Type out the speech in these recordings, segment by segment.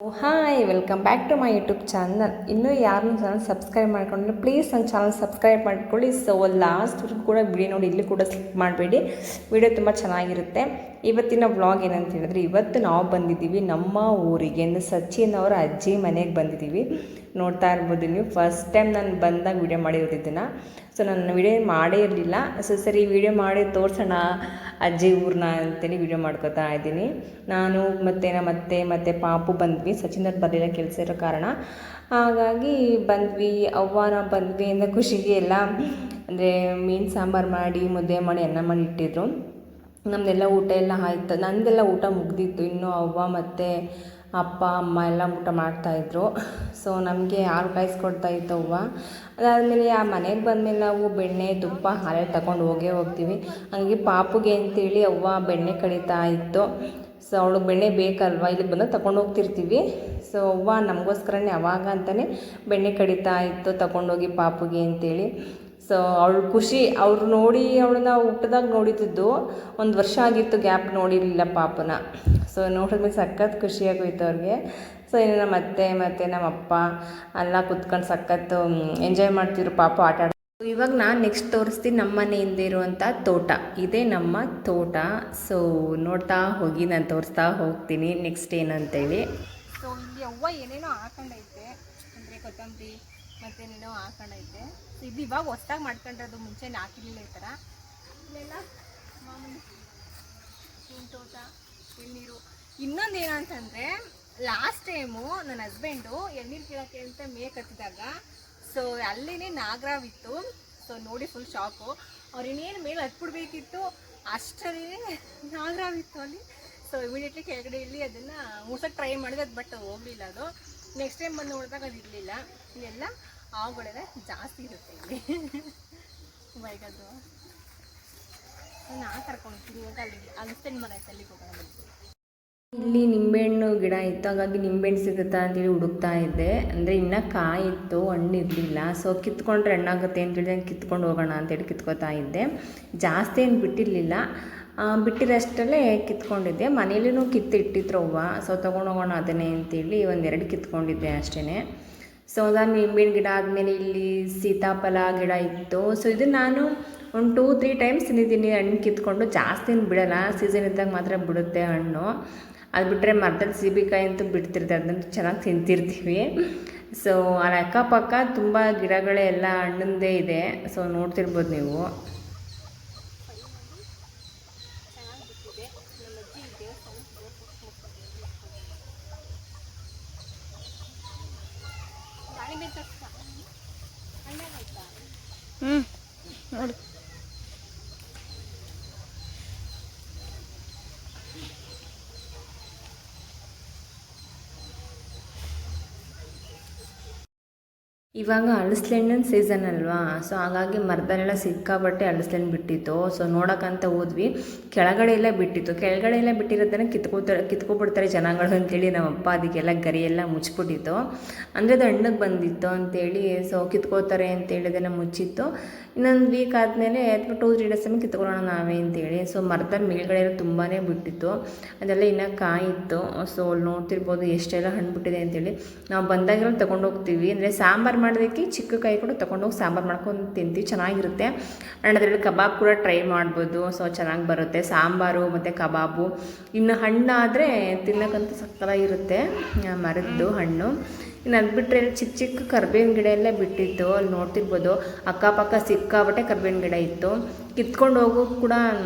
Hi welcome back to my YouTube channel. ಇನ್ನೂ ಯಾರನ್ನೂ channel subscribe ಮಾಡ್ಕೊಂಡ್ರೆ ಪ್ಲೀಸ್ ನನ್ನ ಚಾನಲ್ ಸಬ್ಸ್ಕ್ರೈಬ್ ಮಾಡ್ಕೊಳ್ಳಿ. ಸೊ ಲಾಸ್ಟ್ವರೆಗೂ ಕೂಡ ವಿಡಿಯೋ ನೋಡಿ, ಇಲ್ಲಿ ಕೂಡ ಸ್ಲಿಪ್ ಮಾಡಬೇಡಿ. ವಿಡಿಯೋ ತುಂಬ ಚೆನ್ನಾಗಿರುತ್ತೆ. ಇವತ್ತಿನ ವ್ಲಾಗ್ ಏನಂತ ಹೇಳಿದ್ರೆ, ಇವತ್ತು ನಾವು ಬಂದಿದ್ದೀವಿ ನಮ್ಮ ಊರಿಗೆ, ಅಂದರೆ ಸಚಿನ್ ಅವರ ಅಜ್ಜಿ ಮನೆಗೆ ಬಂದಿದ್ದೀವಿ. ನೋಡ್ತಾ ಇರ್ಬೋದು ನೀವು, ಫಸ್ಟ್ ಟೈಮ್ ನಾನು ಬಂದಾಗ ವಿಡಿಯೋ ಮಾಡಿರೋದಿದ್ದನ್ನು. ಸೊ ನಾನು ವಿಡಿಯೋ ಮಾಡೇ ಇರಲಿಲ್ಲ. ಸೊ ಸರಿ ವಿಡಿಯೋ ಮಾಡಿ ತೋರಿಸೋಣ ಅಜ್ಜಿ ಊರನ್ನ ಅಂತೇಳಿ ವಿಡಿಯೋ ಮಾಡ್ಕೋತಾ ಇದ್ದೀನಿ. ನಾನು ಮತ್ತು ನಮ್ಮ ಅತ್ತೆ ಮತ್ತು ಪಾಪು ಬಂದ್ವಿ. ಸಚಿನ್ ಅವ್ರು ಬರಲಿಲ್ಲ, ಕೆಲಸ ಇರೋ ಕಾರಣ. ಹಾಗಾಗಿ ಬಂದ್ವಿ. ಅವ್ವನ ಬಂದ್ವಿ ಅಂದ ಖುಷಿಗೆ ಎಲ್ಲ ಅಂದರೆ ಮೀನು ಸಾಂಬಾರು ಮಾಡಿ, ಮುದ್ದೆ ಮಾಡಿ, ಅನ್ನ ಮಾಡಿ ಇಟ್ಟಿದ್ರು. ನಮ್ಮದೆಲ್ಲ ಊಟ ಎಲ್ಲ ಆಯ್ತು. ನಂದೆಲ್ಲ ಊಟ ಮುಗ್ದಿತ್ತು. ಇನ್ನೂ ಅವ್ವ ಮತ್ತು ಅಪ್ಪ ಅಮ್ಮ ಎಲ್ಲ ಊಟ ಮಾಡ್ತಾಯಿದ್ರು. ಸೊ ನಮಗೆ ಹಾಲು ಕಾಯಿಸ್ಕೊಡ್ತಾ ಇತ್ತು ಅವ್ವ. ಅದಾದಮೇಲೆ ಆ ಮನೆಗೆ ಬಂದಮೇಲೆ ನಾವು ಬೆಣ್ಣೆ ತುಪ್ಪ ಹಾಲೆಲ್ಲ ತಗೊಂಡು ಹೋಗ್ತೀವಿ. ಹಂಗೆ ಪಾಪುಗೆ ಅಂತೇಳಿ ಅವ್ವ ಬೆಣ್ಣೆ ಕಡಿತಾ ಇತ್ತು. ಸೊ ಅವಳಿಗೆ ಬೆಣ್ಣೆ ಬೇಕಲ್ವ, ಇಲ್ಲಿ ಬಂದು ತಗೊಂಡು ಹೋಗ್ತಿರ್ತೀವಿ. ಸೊ ಅವ್ವ ನಮಗೋಸ್ಕರನೇ ಅವಾಗ ಅಂತಲೇ ಬೆಣ್ಣೆ ಕಡಿತಾ ಇತ್ತು, ತಗೊಂಡೋಗಿ ಪಾಪುಗೆ ಅಂತೇಳಿ. ಸೊ ಅವಳು ಖುಷಿ, ಅವ್ರು ನೋಡಿ ಅವಳನ್ನ ಹುಟ್ಟಿದಾಗ ನೋಡಿದ್ದು 1 ವರ್ಷ ಆಗಿತ್ತು, ಗ್ಯಾಪ್ ನೋಡಿರಲಿಲ್ಲ ಪಾಪನ. ಸೊ ನೋಡಿದ್ಮೇಲೆ ಸಖತ್ ಖುಷಿಯಾಗೋಯ್ತು ಅವ್ರಿಗೆ. ಸೊ ಇನ್ನು ನಮ್ಮ ಅತ್ತೆ ಮತ್ತು ನಮ್ಮ ಅಪ್ಪ ಎಲ್ಲ ಕುತ್ಕೊಂಡು ಸಖತ್ತು ಎಂಜಾಯ್ ಮಾಡ್ತಿದ್ರು, ಪಾಪ ಆಟ ಆಡ. ಇವಾಗ ನಾನು ನೆಕ್ಸ್ಟ್ ತೋರಿಸ್ತೀನಿ ನಮ್ಮ ಮನೆಯಿಂದ ಇರುವಂಥ ತೋಟ. ಇದೇ ನಮ್ಮ ತೋಟ. ಸೊ ನೋಡ್ತಾ ಹೋಗಿ ನಾನು ತೋರಿಸ್ತಾ ಹೋಗ್ತೀನಿ ನೆಕ್ಸ್ಟ್ ಏನಂತೇಳಿ. ಸೊ ಇಲ್ಲಿ ಅವ್ವ ಏನೇನೋ ಹಾಕೊಂಡೈತೆ, ಅಂದರೆ ಕೊತ್ತಂಬರಿ ಮತ್ತೇನೇನೋ ಹಾಕೊಂಡೈತೆ. ಸೊ ಇದು ಇವಾಗ ಹೊಸ್ದಾಗಿ ಮಾಡ್ಕೊಂಡ್ರದು, ಮುಂಚೆ ಹಾಕಿರಲಿಲ್ಲ ಈ ಥರ. ಇಲ್ಲೆಲ್ಲ ಮಾಮೂಲಿ ಹೂವಿನ ತೋಟ, ಎಳ್ನೀರು. ಇನ್ನೊಂದು ಏನಂತಂದರೆ, ಲಾಸ್ಟ್ ಟೈಮು ನನ್ನ ಹಸ್ಬೆಂಡು ಎಳ್ನೀರು ಕೀಳೋಕ್ಕೆ ಅಂತ ಕತ್ತಿದಾಗ, ಸೊ ಅಲ್ಲಿನೇ ನಾಗರಾವಿತ್ತು. ಸೊ ನೋಡಿ ಫುಲ್ ಶಾಕು. ಅವ್ರು ಇನ್ನೇನು ಮೇಲೆ ಹತ್ಬಿಡ್ಬೇಕಿತ್ತು, ಅಷ್ಟರಲ್ಲಿ ನಾಗರಾವಿತ್ತು ಅಲ್ಲಿ. ಸೊ ಇಮಿಡಿಯೇಟ್ಲಿ ಕೆಳಗಡೆ ಇಲ್ಲಿ ಅದನ್ನು ಮುರ್ಸೋಕ್ಕೆ ಟ್ರೈ ಮಾಡಿದೆ, ಅದು ಬಟ್ ಹೋಗಲಿಲ್ಲ ಅದು. ನೆಕ್ಸ್ಟ್ ಟೈಮ್ ಬಂದು ನೋಡಿದಾಗ ಅದು ಇರಲಿಲ್ಲ. ಇಲ್ಲೆಲ್ಲ ಹಾವುಗಳೆಲ್ಲ ಜಾಸ್ತಿ ಇರುತ್ತೆ ಇಲ್ಲಿ. ಬೈಗದು ನಾನು ಕರ್ಕೊಂಡು ಹೋಗ್ತೀನಿ. ಇವಾಗ ಅಲ್ಲಿಗೆ ಅಗಸ್ತ್ಯನ ಮರ ಐತೆ, ಅಲ್ಲಿಗೆ ಹೋಗೋಣ. ಇಲ್ಲಿ ನಿಂಬೆಹಣ್ಣು ಗಿಡ ಇತ್ತು, ಹಾಗಾಗಿ ನಿಂಬೆಹಣ್ಣು ಸಿಗುತ್ತಾ ಅಂತೇಳಿ ಹುಡುಕ್ತಾ ಇದ್ದೆ. ಅಂದರೆ ಇನ್ನೂ ಕಾಯಿತ್ತು, ಹಣ್ಣು ಇರಲಿಲ್ಲ. ಸೊ ಕಿತ್ಕೊಂಡ್ರೆ ಹಣ್ಣಾಗುತ್ತೆ ಅಂತೇಳಿ ನಾನು ಕಿತ್ಕೊಂಡು ಹೋಗೋಣ ಅಂತೇಳಿ ಕಿತ್ಕೋತಾ ಇದ್ದೆ. ಜಾಸ್ತಿ ಏನು ಬಿಟ್ಟಿರಲಿಲ್ಲ, ಬಿಟ್ಟಿರೋಷ್ಟಲ್ಲೇ ಕಿತ್ಕೊಂಡಿದ್ದೆ. ಮನೇಲಿನೂ ಕಿತ್ತಿಟ್ಟಿದ್ರು ಅವ್ವ. ಸೊ ತೊಗೊಂಡು ಹೋಗೋಣ ಅದನ್ನೇ ಅಂತೇಳಿ 1-2 ಕಿತ್ಕೊಂಡಿದ್ದೆ ಅಷ್ಟೇ. ಸೊ ಅದಾದ ನಿಂಬೆಹಣ್ಣು ಗಿಡ ಆದಮೇಲೆ ಇಲ್ಲಿ ಸೀತಾಫಲ ಗಿಡ ಇತ್ತು. ಸೊ ಇದು ನಾನು ಒಂದು 2-3 ಟೈಮ್ಸ್ ತಿಂದಿದ್ದೀನಿ ಹಣ್ಣು ಕಿತ್ಕೊಂಡು. ಜಾಸ್ತಿ ಏನು ಬಿಡೋಲ್ಲ, ಸೀಸನ್ ಇದ್ದಾಗ ಮಾತ್ರ ಬಿಡುತ್ತೆ ಹಣ್ಣು. ಅದು ಬಿಟ್ಟರೆ ಮರದಲ್ಲಿ ಸೀಬೆಕಾಯಿ ಅಂತೂ ಬಿಡ್ತಿರ್ತಾರೆ, ಅದಂತೂ ಚೆನ್ನಾಗಿ ತಿಂತಿರ್ತೀವಿ. ಸೊ ಅಲ್ಲಿ ಅಕ್ಕಪಕ್ಕ ತುಂಬ ಗಿಡಗಳೇ ಎಲ್ಲ ಹಣ್ಣಿಂದೇ ಇದೆ. ಸೊ ನೋಡ್ತಿರ್ಬೋದು ನೀವು. ನೋಡಿ ಇವಾಗ ಹಲಸೆಹಣ್ಣಿನ ಸೀಸನ್ ಅಲ್ವಾ. ಸೊ ಹಾಗಾಗಿ ಮರದಲ್ಲೆಲ್ಲ ಸಿಕ್ಕಾಬಟ್ಟೆ ಹಲಸೆಹಣ್ಣು ಬಿಟ್ಟಿತ್ತು. ಸೊ ನೋಡೋಕ್ಕಂತ ಹೋದ್ವಿ, ಕೆಳಗಡೆ ಎಲ್ಲ ಬಿಟ್ಟಿತ್ತು. ಕೆಳಗಡೆ ಎಲ್ಲ ಬಿಟ್ಟಿರೋದನ್ನು ಕಿತ್ಕೊಬಿಡ್ತಾರೆ ಜನಗಳು ಅಂತೇಳಿ ನಮ್ಮ ಅಪ್ಪ ಅದಕ್ಕೆಲ್ಲ ಗರಿ ಎಲ್ಲ ಮುಚ್ಚಿಬಿಟ್ಟಿತ್ತು. ಅಂದರೆ ಅದು ಹಣ್ಣಿಗೆ ಬಂದಿತ್ತು ಅಂತೇಳಿ. ಸೊ ಕಿತ್ಕೋತಾರೆ ಅಂತೇಳಿ ಅದನ್ನು ಮುಚ್ಚಿತ್ತು. ಇನ್ನೊಂದು ವೀಕ್ ಆದಮೇಲೆ 2-3 ಡೇಸ್ ಕಿತ್ಕೊಳ್ಳೋಣ ನಾವೇ ಅಂತೇಳಿ. ಸೊ ಮರದಲ್ಲಿ ಮೇಲ್ಗಡೆ ಎಲ್ಲ ತುಂಬಾ ಬಿಟ್ಟಿತ್ತು, ಅದೆಲ್ಲ ಇನ್ನೂ ಕಾಯಿತ್ತು. ಸೊ ಅಲ್ಲಿ ನೋಡ್ತಿರ್ಬೋದು ಎಷ್ಟೆಲ್ಲ ಹಣ್ಣು ಬಿಟ್ಟಿದೆ ಅಂತೇಳಿ. ನಾವು ಬಂದಾಗೆಲ್ಲ ತೊಗೊಂಡು ಹೋಗ್ತೀವಿ, ಅಂದರೆ ಸಾಂಬಾರು ಮಾಡೋದಕ್ಕೆ ಚಿಕ್ಕ ಕಾಯಿ ಕೂಡ ತೊಗೊಂಡೋಗಿ ಸಾಂಬಾರು ಮಾಡ್ಕೊಂಡು ತಿಂತೀವಿ, ಚೆನ್ನಾಗಿರುತ್ತೆ. ಆ್ಯಂಡ್ ಅದರಲ್ಲಿ ಕಬಾಬ್ ಕೂಡ ಟ್ರೈ ಮಾಡ್ಬೋದು. ಸೊ ಚೆನ್ನಾಗಿ ಬರುತ್ತೆ ಸಾಂಬಾರು ಮತ್ತು ಕಬಾಬು. ಇನ್ನು ಹಣ್ಣಾದರೆ ತಿನ್ನೋಕ್ಕಂತೂ ಸಕ್ಕತ್ತಾಗಿರುತ್ತೆ ಮರದ್ದು ಹಣ್ಣು. ಇನ್ನು ಅದು ಬಿಟ್ಟರೆ ಚಿಕ್ಕ ಚಿಕ್ಕ ಕರ್ಬೇವಿನ ಗಿಡ ಎಲ್ಲ ಬಿಟ್ಟಿತ್ತು. ಅಲ್ಲಿ ನೋಡ್ತಿರ್ಬೋದು ಅಕ್ಕಪಕ್ಕ ಸಿಕ್ಕಾಬಟ್ಟೆ ಕರ್ಬೇವಿನ ಗಿಡ ಇತ್ತು. ಕಿತ್ಕೊಂಡು ಹೋಗೋಕೆ ಕೂಡ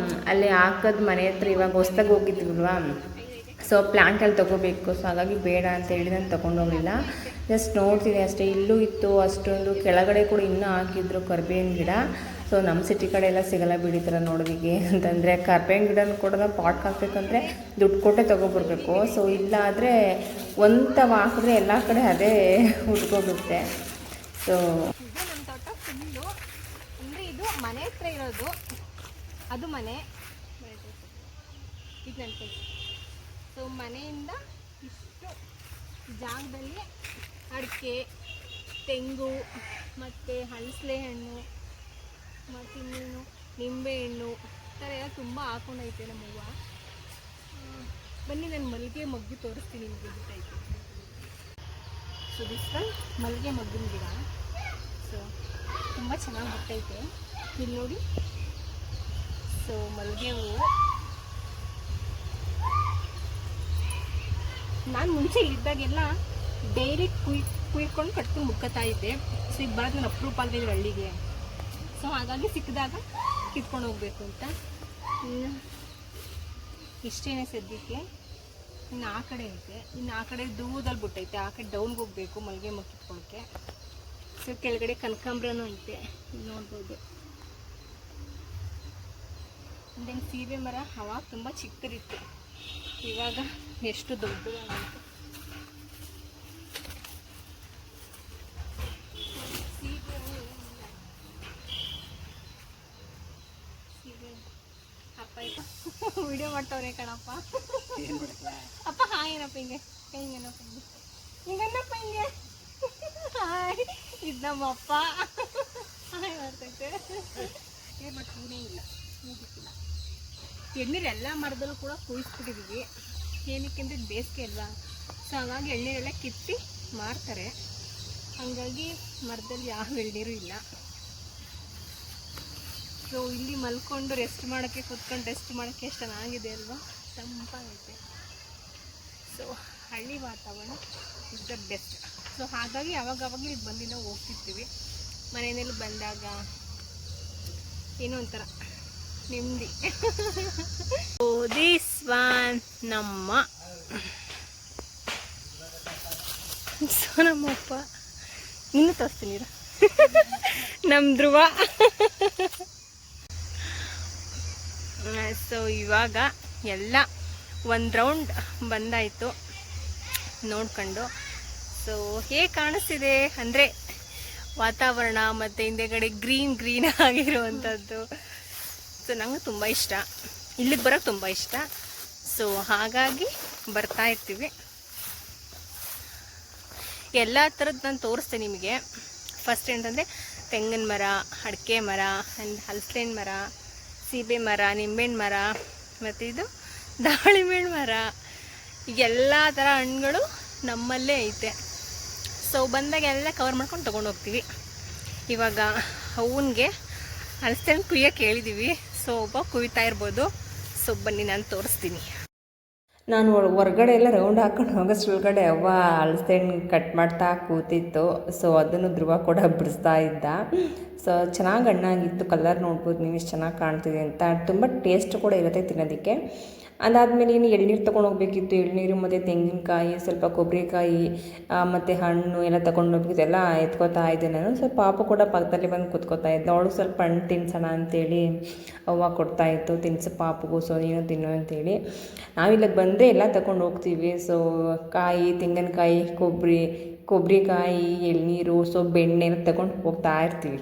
ಅಲ್ಲಿ ಹಾಕೋದು ಮನೆ ಹತ್ರ. ಇವಾಗ ಹೊಸ್ದಾಗಿ ಹೋಗಿದ್ದೀವಲ್ವಾ, ಸೊ ಪ್ಲ್ಯಾಂಟಲ್ಲಿ ತೊಗೋಬೇಕು. ಸೊ ಹಾಗಾಗಿ ಬೇಡ ಅಂತೇಳಿ ನಾನು ತೊಗೊಂಡೋಗಲಿಲ್ಲ, ಜಸ್ಟ್ ನೋಡ್ತಿದ್ದೆ ಅಷ್ಟೇ. ಇಲ್ಲೂ ಇತ್ತು ಅಷ್ಟೊಂದು, ಕೆಳಗಡೆ ಕೂಡ ಇನ್ನೂ ಹಾಕಿದ್ರು ಕರ್ಬೇವಿನ ಗಿಡ. ಸೊ ನಮ್ಮ ಸಿಟಿ ಕಡೆ ಎಲ್ಲ ಸಿಗಲ್ಲ ಬಿಡಿ ಥರ ನೋಡೋದಕ್ಕೆ. ಅಂತಂದರೆ ಕರ್ಬೇವಿನ ಗಿಡನ ಕೂಡ ನಾವು ಪಾಟ್ಗೆ ಹಾಕಬೇಕಂದ್ರೆ ದುಡ್ಡು ಕೊಟ್ಟೆ ತೊಗೊಬರ್ಬೇಕು. ಸೊ ಇಲ್ಲ ಆದರೆ ಒಂದು ಹಾಕಿದ್ರೆ ಎಲ್ಲ ಕಡೆ ಅದೇ ಹುಡ್ಕೋಗುತ್ತೆ. ಸೊ ಇದು ನಮ್ಮ ತೋಟ ಫುಲ್ಲು, ಅಂದರೆ ಇದು ಮನೆ ಹತ್ರ ಇರೋದು, ಅದು ಮನೆ ಇದು ನನ್ನ. ಸೊ ಮನೆಯಿಂದ ಇಷ್ಟು ಜಾಗದಲ್ಲಿ ಅಡಿಕೆ, ತೆಂಗು ಮತ್ತು ಹಲಸೆ ಹಣ್ಣು ಮತ್ತು ಇನ್ನೇನು ನಿಂಬೆಹಣ್ಣು ಈ ಥರ ಎಲ್ಲ ತುಂಬ ಹಾಕೊಂಡೈತೆ ನಮ್ಮವ್ವ. ಬನ್ನಿ ನಾನು ಮಲ್ಲಿಗೆ ಮಗ್ಗಿ ತೋರಿಸ್ತೀನಿ ನಿಮಗೆ ಗೊತ್ತಾಯ್ತು. ಸೊ ದಿಸ್ ಒನ್ ಮಲ್ಲಿಗೆ ಮಗ್ಗಿನ ಗಿಡ. ಸೊ ತುಂಬ ಚೆನ್ನಾಗಿ ಬಿಟ್ಟೈತೆ ಇಲ್ಲಿ ನೋಡಿ. ಸೊ ಮಲ್ಲಿಗೆ ಹೂವು ನಾನು ಮುಂಚೆ ಇದ್ದಾಗೆಲ್ಲ ಡೈರಿ ಕುಯ್ಕೊಂಡು ಕಟ್ಕೊಂಡು ಮುಕ್ಕತ್ತಾ ಇದ್ದೆ. ಸೊ ಈಗ ಬರೋದು ನಾನು ಅಪ್ರೂಪ್ ಆಗಲಿಲ್ಲ ಹಳ್ಳಿಗೆ. ಸೊ ಹಾಗಾಗಿ ಸಿಕ್ಕಿದಾಗ ಕಿತ್ಕೊಂಡು ಹೋಗ್ಬೇಕು ಅಂತ. ಇನ್ನು ಇಷ್ಟೇನೆ ಸದ್ಯಕ್ಕೆ. ಇನ್ನು ಆ ಕಡೆ ಐತೆ, ಇನ್ನು ಆ ಕಡೆ ದೂರದಲ್ಲಿ ಬಿಟ್ಟೈತೆ, ಆ ಕಡೆ ಡೌನ್ಗೆ ಹೋಗ್ಬೇಕು ಮಲ್ಲಿಗೆ ಮಗ್ಗಿ ಕಿತ್ಕೊಳ್ಳೋಕ್ಕೆ. ಸೊ ಕೆಳಗಡೆ ಕನಕಾಂಬ್ರನೂ ಐತೆ, ಇಲ್ಲಿ ನೋಡ್ಬೋದು. ದೆನ್ ಸೀಬೆ ಮರ ಅವಾಗ ತುಂಬ ಚಿಕ್ಕದಿತ್ತು, ಇವಾಗ ಎಷ್ಟು ದೊಡ್ಡದಾಗುತ್ತೆ. ಅಪ್ಪ ವಿಡಿಯೋ ಮಾಡ್ತವ್ರೆ ಕಣಪ್ಪ. ಅಪ್ಪ ಹಾಯ್ ಏನಪ್ಪ ಹಿಂಗೆ ಹಿಂಗೇನಪ್ಪ ಹಿಂಗೆ ಹಿಂಗನ್ನಪ್ಪ ಹಿಂಗೆ ಹಾಯ್. ಇದು ನಮ್ಮಪ್ಪ ಹಾಯ್ ಮಾಡ್ತೈತೆ. ಬಟ್ ಹೂನೇ ಇಲ್ಲ, ಮುಗಿಸಿಲ್ಲ. ಎಳ್ನೀರು ಎಲ್ಲ ಮರದಲ್ಲೂ ಕೂಡ ಕುಯ್ಸ್ಬಿಟ್ಟಿದ್ದೀವಿ. ಏನಕ್ಕೆ ಅಂದರೆ ಬೇಸಿಗೆ ಅಲ್ವಾ, ಸೊ ಹಾಗಾಗಿ ಎಳ್ನೀರೆಲ್ಲ ಕಿತ್ತಿ ಮಾರ್ತಾರೆ. ಹಾಗಾಗಿ ಮರದಲ್ಲಿ ಯಾವ ಎಳ್ನೀರು ಇಲ್ಲ. ಸೊ ಇಲ್ಲಿ ಮಲ್ಕೊಂಡು ರೆಸ್ಟ್ ಮಾಡೋಕ್ಕೆ, ಕೂತ್ಕೊಂಡು ರೆಸ್ಟ್ ಮಾಡೋಕ್ಕೆ ಎಷ್ಟು ಚೆನ್ನಾಗಿದೆ ಅಲ್ವಾ, ತಂಪಾಗೈತೆ. ಸೊ ಹಳ್ಳಿ ವಾತಾವರಣ ಇಸ್ ದ ಬೆಸ್ಟ್. ಸೊ ಹಾಗಾಗಿ ಅವಾಗವಾಗ ಇಲ್ಲಿ ಬಂದು ನಾವು ಹೋಗ್ತಿರ್ತೀವಿ. ಮನೆಯಲ್ಲಿ ಬಂದಾಗ ಏನೋ ಒಂಥರ ನೆಮ್ಮದಿ. ಸೊ ದಿಸ್ ಒನ್ ನಮ್ಮ ನಮ್ಮಪ್ಪ ಇನ್ನೂ ತೋರಿಸ್ತೀನಿ ನಮ್ಮ ಧ್ರುವ. ಸೊ ಇವಾಗ ಎಲ್ಲ ಒಂದು ರೌಂಡ್ ಬಂದಾಯಿತು ನೋಡ್ಕೊಂಡು. ಸೊ ಹೇಗೆ ಕಾಣಿಸ್ತಿದೆ ಅಂದರೆ ವಾತಾವರಣ ಮತ್ತು ಹಿಂದೆಗಡೆ ಗ್ರೀನ್ ಆಗಿರುವಂಥದ್ದು. ಸೊ ನಂಗೆ ತುಂಬ ಇಷ್ಟ, ಇಲ್ಲಿಗೆ ಬರೋಕ್ಕೆ ತುಂಬ ಇಷ್ಟ. ಸೊ ಹಾಗಾಗಿ ಬರ್ತಾ ಇರ್ತೀವಿ. ಎಲ್ಲ ಥರದ್ದು ನಾನು ತೋರಿಸ್ತೇನೆ ನಿಮಗೆ. ಫಸ್ಟ್ ಏನಂತಂದರೆ ತೆಂಗಿನ ಮರ, ಅಡಿಕೆ ಮರ, ಆ್ಯಂಡ್ ಹಲಸಿನ ಮರ, ಸೀಬೆ ಮರ, ನಿಂಬೆಹಣ್ಣು ಮರ, ಮತ್ತು ಇದು ದಾಳಿಂಬೆ ಮರ. ಎಲ್ಲ ಥರ ಹಣ್ಣುಗಳು ನಮ್ಮಲ್ಲೇ ಐತೆ. ಸೊ ಬಂದಾಗ ಎಲ್ಲ ಕವರ್ ಮಾಡ್ಕೊಂಡು ತೊಗೊಂಡು ಹೋಗ್ತೀವಿ. ಇವಾಗ ಅವನಿಗೆ ಹಲಸಿನ ಕುಯ್ಯೋಕ್ಕೆ ಹೇಳಿದ್ದೀವಿ. ಸೊ ಒಬ್ಬ ಕುಯ್ತಾ ಇರ್ಬೋದು. ಸೊ ಬನ್ನಿ ನಾನು ತೋರಿಸ್ತೀನಿ. ನಾನು ಹೊರಗಡೆ ಎಲ್ಲ ರೌಂಡ್ ಹಾಕೊಂಡು ಹೋಗೋಷ್ಟ್ರೊಳಗಡೆ ಅವ್ವ ಹಲಸಿನ ಕಟ್ ಮಾಡ್ತಾ ಕೂತಿತ್ತು. ಸೊ ಅದನ್ನು ಧ್ರುವ ಕೂಡ ಬಿಡಿಸ್ತಾ ಇದ್ದ. ಸೊ ಚೆನ್ನಾಗಿ ಹಣ್ಣಾಗಿತ್ತು, ಕಲರ್ ನೋಡ್ಬೋದು ನೀವು ಎಷ್ಟು ಚೆನ್ನಾಗಿ ಕಾಣ್ತಿದೆ ಅಂತ. ತುಂಬ ಟೇಸ್ಟ್ ಕೂಡ ಇರುತ್ತೆ ತಿನ್ನೋದಕ್ಕೆ. ಅದಾದಮೇಲೆ ಇನ್ನು ಎಳ್ನೀರು ತೊಗೊಂಡು ಹೋಗ್ಬೇಕಿತ್ತು. ಎಳ್ನೀರು ಮತ್ತು ತೆಂಗಿನಕಾಯಿ, ಸ್ವಲ್ಪ ಕೊಬ್ಬರಿಕಾಯಿ ಮತ್ತು ಹಣ್ಣು ಎಲ್ಲ ತೊಗೊಂಡು ಹೋಗ್ಬೇಕಿತ್ತು. ಎಲ್ಲ ಎತ್ಕೋತಾ ಇದ್ದೆ ನಾನು. ಸೊ ಪಾಪು ಕೂಡ ಪಕ್ಕದಲ್ಲಿ ಬಂದು ಕೂತ್ಕೋತಾ ಇದ್ದ. ಅವಳು ಸ್ವಲ್ಪ ಹಣ್ಣು ತಿನ್ಸೋಣ ಅಂತೇಳಿ ಅವ್ವ ಕೊಡ್ತಾಯಿತ್ತು, ತಿನ್ಸು ಪಾಪುಗೂ, ಸೊ ನೀನು ತಿನ್ನು ಅಂತೇಳಿ. ನಾವಿಲ್ಲಿಗೆ ಬಂದರೆ ಎಲ್ಲ ತಗೊಂಡು ಹೋಗ್ತೀವಿ. ಸೊ ಕಾಯಿ, ತೆಂಗಿನಕಾಯಿ, ಕೊಬ್ಬರಿಕಾಯಿ, ಎಳ್ನೀರು, ಸೊ ಬೆಣ್ಣೆ ಎಲ್ಲ ತಗೊಂಡು ಹೋಗ್ತಾ ಇರ್ತೀವಿ.